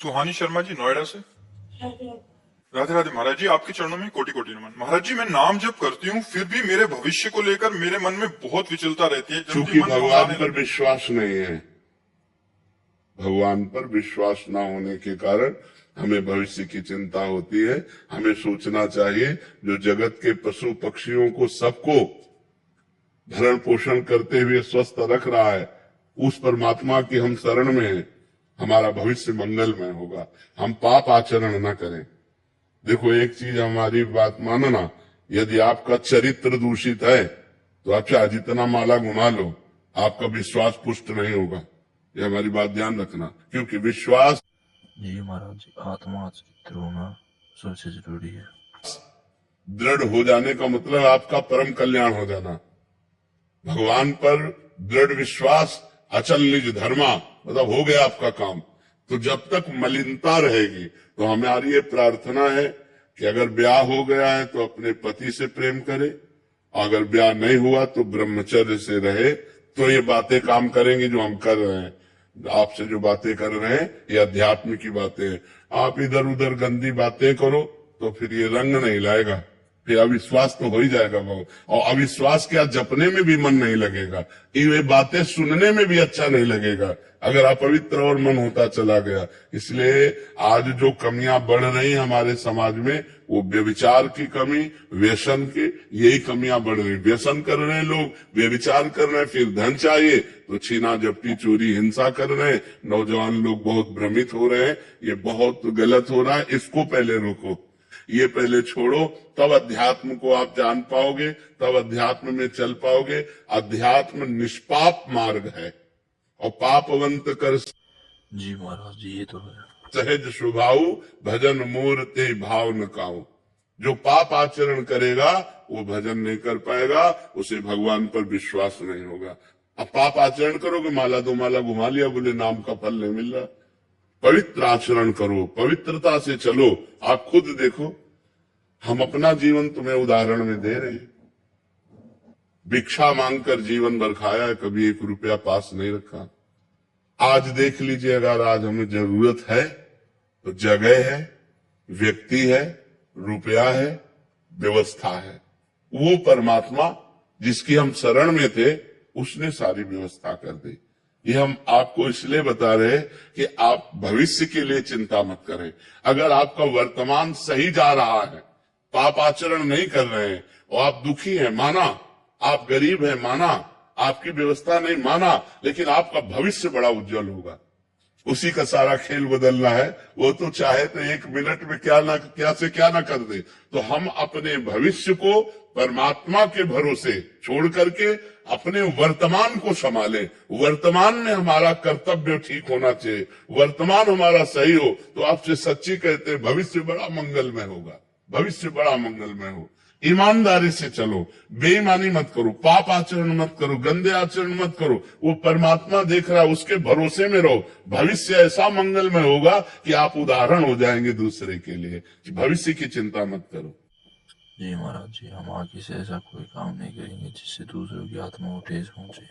सुहानी शर्मा जी, नोएडा से। राधे राधे महाराज जी, आपके चरणों में कोटि कोटि नमन। महाराज जी, मैं नाम जप करती हूँ फिर भी मेरे भविष्य को लेकर मेरे मन में बहुत विचलता रहती है। क्योंकि भगवान पर विश्वास नहीं है। भगवान पर विश्वास न होने के कारण हमें भविष्य की चिंता होती है। हमें सोचना चाहिए जो जगत के पशु पक्षियों को सबको भरण पोषण करते हुए स्वस्थ रख रहा है, उस परमात्मा की हम शरण में हैं, हमारा भविष्य मंगलमय होगा। हम पाप आचरण न करें। देखो, एक चीज हमारी बात मानना, यदि आपका चरित्र दूषित है तो आप चाहे जितना माला घुमा लो, आपका विश्वास पुष्ट नहीं होगा। ये हमारी बात ध्यान रखना, क्योंकि विश्वास जी महाराज जी, आत्मा चित्र होना सबसे जरूरी है। दृढ़ हो जाने का मतलब आपका परम कल्याण हो जाना। भगवान पर दृढ़ विश्वास, अचल निज धर्मा, मतलब हो गया आपका काम। तो जब तक मलिनता रहेगी तो हमारी ये प्रार्थना है कि अगर ब्याह हो गया है तो अपने पति से प्रेम करे, अगर ब्याह नहीं हुआ तो ब्रह्मचर्य से रहे। तो ये बातें काम करेंगी जो हम कर रहे हैं। आपसे जो बातें कर रहे हैं ये अध्यात्म की बातें हैं। आप इधर उधर गंदी बातें करो तो फिर ये रंग नहीं लाएगा, फिर अविश्वास तो हो ही जाएगा बहुत। और अविश्वास क्या, जपने में भी मन नहीं लगेगा, ये बातें सुनने में भी अच्छा नहीं लगेगा अगर अपवित्र और मन होता चला गया। इसलिए आज जो कमियां बढ़ रही हमारे समाज में, वो व्यभिचार की कमी, व्यसन की, यही कमियां बढ़ रही। व्यसन कर रहे हैं लोग, व्यभिचार कर रहे हैं, फिर धन चाहिए तो छीना झपटी चोरी हिंसा कर रहे हैं। नौजवान लोग बहुत भ्रमित हो रहे हैं, ये बहुत गलत हो रहा है। इसको पहले रोको, ये पहले छोड़ो, तब अध्यात्म को आप जान पाओगे, तब अध्यात्म में चल पाओगे। अध्यात्म निष्पाप मार्ग है और पापवंत कर जी महाराज जी, ये तो है। सहज स्वभाव भजन मूर्ति भाव न काऊ। जो पाप आचरण करेगा वो भजन नहीं कर पाएगा, उसे भगवान पर विश्वास नहीं होगा। अब पाप आचरण करोगे, माला दो माला घुमा लिया, बोले नाम का फल नहीं मिल रहा। पवित्र आचरण करो, पवित्रता से चलो। आप खुद देखो, हम अपना जीवन तुम्हें उदाहरण में दे रहे हैं। भिक्षा मांगकर जीवन भर खाया, कभी 1 रुपया पास नहीं रखा। आज देख लीजिए, अगर आज हमें जरूरत है तो जगह है, व्यक्ति है, रुपया है, व्यवस्था है। वो परमात्मा जिसकी हम शरण में थे, उसने सारी व्यवस्था कर दी। ये हम आपको इसलिए बता रहे हैं कि आप भविष्य के लिए चिंता मत करें। अगर आपका वर्तमान सही जा रहा है, पाप आचरण नहीं कर रहे हैं और आप दुखी हैं, माना, आप गरीब हैं, माना, आपकी व्यवस्था नहीं, माना, लेकिन आपका भविष्य बड़ा उज्जवल होगा। उसी का सारा खेल बदलना है। वो तो चाहे तो 1 मिनट में क्या ना कर दे। तो हम अपने भविष्य को परमात्मा के भरोसे छोड़ करके अपने वर्तमान को संभाले। वर्तमान में हमारा कर्तव्य ठीक होना चाहिए, वर्तमान हमारा सही हो। तो आपसे सच्ची कहते हैं, भविष्य बड़ा मंगलमय होगा, भविष्य बड़ा मंगलमय हो। ईमानदारी से चलो, बेईमानी मत करो, पाप आचरण मत करो, गंदे आचरण मत करो। वो परमात्मा देख रहा है, उसके भरोसे में रहो। भविष्य ऐसा मंगलमय होगा कि आप उदाहरण हो जाएंगे दूसरे के लिए। भविष्य की चिंता मत करो। जी महाराज जी, हम आगे से ऐसा कोई काम नहीं करेंगे जिससे दूसरों की आत्मा को ठेस पहुंचे।